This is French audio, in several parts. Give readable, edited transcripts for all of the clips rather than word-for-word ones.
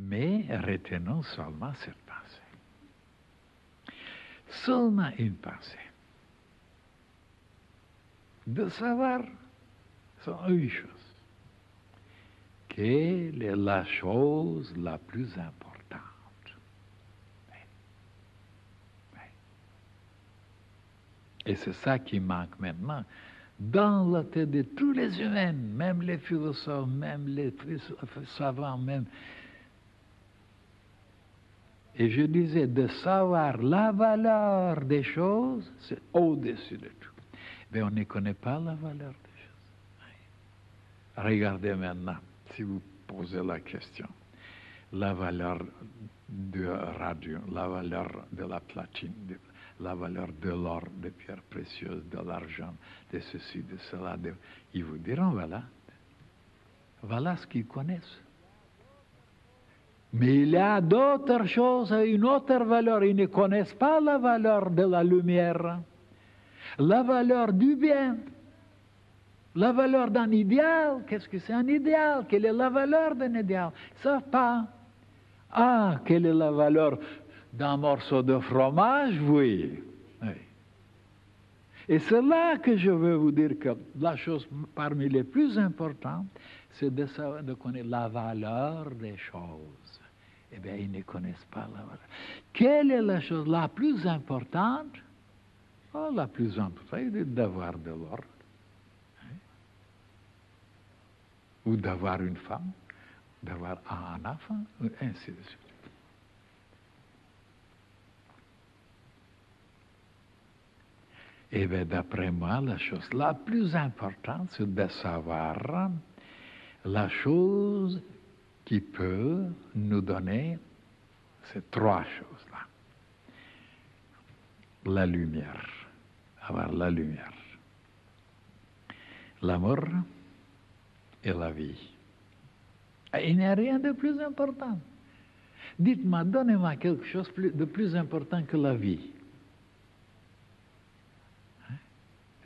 Mais retenons seulement cette pensée. Seulement une pensée. De savoir, c'est une chose. Quelle est la chose la plus importante? Et c'est ça qui manque maintenant dans la tête de tous les humains, même les philosophes, même les savants, même. Et je disais, de savoir la valeur des choses, c'est au-dessus de tout. Mais on ne connaît pas la valeur des choses. Regardez maintenant, si vous posez la question, la valeur de radio, la valeur de la platine, la valeur de l'or, des pierres précieuses, de l'argent, de ceci, de cela. Ils vous diront, voilà ce qu'ils connaissent. Mais il y a d'autres choses, une autre valeur. Ils ne connaissent pas la valeur de la lumière, la valeur du bien, la valeur d'un idéal. Qu'est-ce que c'est un idéal? Quelle est la valeur d'un idéal? Ils ne savent pas. Ah, quelle est la valeur d'un morceau de fromage? Oui. Et c'est là que je veux vous dire que la chose parmi les plus importantes, c'est de savoir, de connaître la valeur des choses. Eh bien, ils ne connaissent pas la valeur. Quelle est la chose la plus importante? Oh, la plus importante, c'est d'avoir de l'or. Ou d'avoir une femme, d'avoir un enfant, et ainsi de suite. Eh bien, d'après moi, la chose la plus importante, c'est de savoir la chose qui peut nous donner ces trois choses-là. La lumière, avoir la lumière, l'amour et la vie. Et il n'y a rien de plus important. Dites-moi, donnez-moi quelque chose de plus important que la vie.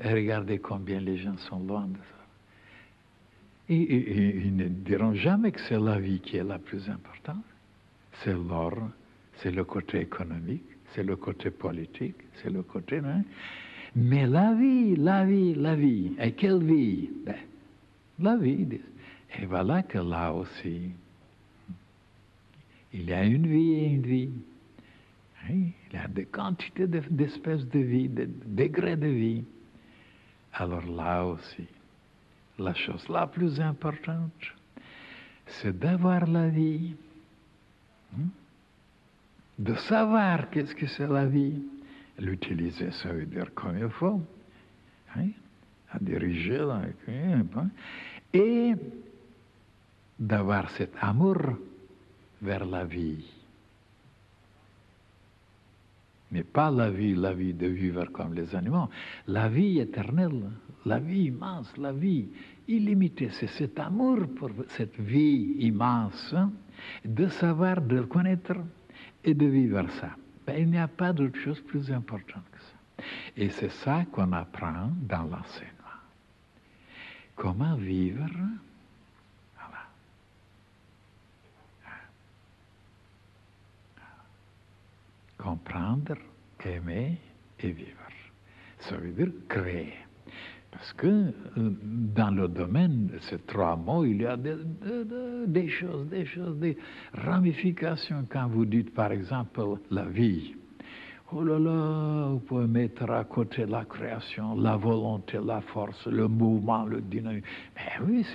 Et regardez combien les gens sont loin de ça. Et ils ne diront jamais que c'est la vie qui est la plus importante. C'est l'or, c'est le côté économique, c'est le côté politique, c'est le côté... Hein? Mais la vie, la vie, la vie. Et quelle vie? Ben, la vie. Et voilà que là aussi, il y a une vie et une vie. Hein? Il y a des quantités d'espèces de vie, de degrés de vie. Alors là aussi, la chose la plus importante, c'est d'avoir la vie, de savoir qu'est-ce que c'est la vie. L'utiliser, ça veut dire comme il faut, hein? À diriger, là, et d'avoir cet amour vers la vie. Mais pas la vie de vivre comme les animaux. La vie éternelle, la vie immense, la vie illimitée, c'est cet amour pour cette vie immense, de savoir, de le connaître et de vivre ça. Ben, il n'y a pas d'autre chose plus importante que ça. Et c'est ça qu'on apprend dans l'enseignement. Comment vivre, voilà. Comprendre, aimer et vivre. Ça veut dire créer. Parce que dans le domaine de ces trois mots, il y a des choses, des ramifications. Quand vous dites, par exemple, la vie, oh là là, vous pouvez mettre à côté la création, la volonté, la force, le mouvement, le dynamisme. Mais oui,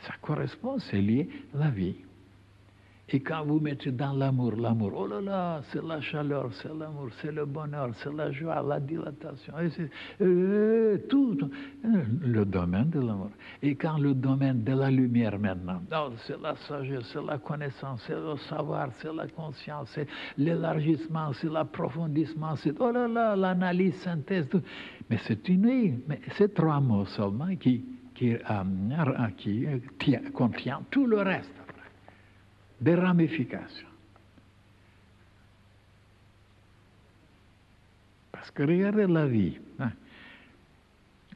ça correspond, c'est lié à la vie. Et quand vous mettez dans l'amour, oh là là, c'est la chaleur, c'est l'amour, c'est le bonheur, c'est la joie, la dilatation, tout le domaine de l'amour. Et quand le domaine de la lumière maintenant, oh, c'est la sagesse, c'est la connaissance, c'est le savoir, c'est la conscience, c'est l'élargissement, c'est l'approfondissement, c'est oh là là, l'analyse, synthèse, tout. Mais c'est une, mais c'est trois mots seulement qui contient tout le reste. Des ramifications. Parce que regardez la vie. Hein.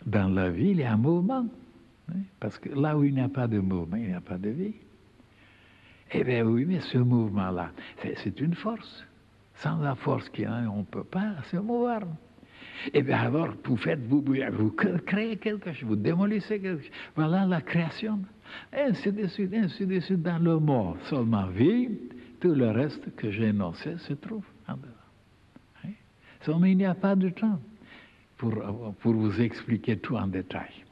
Dans la vie, il y a un mouvement. Hein. Parce que là où il n'y a pas de mouvement, il n'y a pas de vie. Eh bien oui, mais ce mouvement-là, c'est une force. Sans la force qu'il y a, on ne peut pas se mouvoir. Et bien alors, vous créez quelque chose, vous démolissez quelque chose. Voilà la création. Ainsi de suite, dans le mot seulement vie, tout le reste que j'ai énoncé se trouve en dedans. Hein? Mais il n'y a pas de temps pour vous expliquer tout en détail.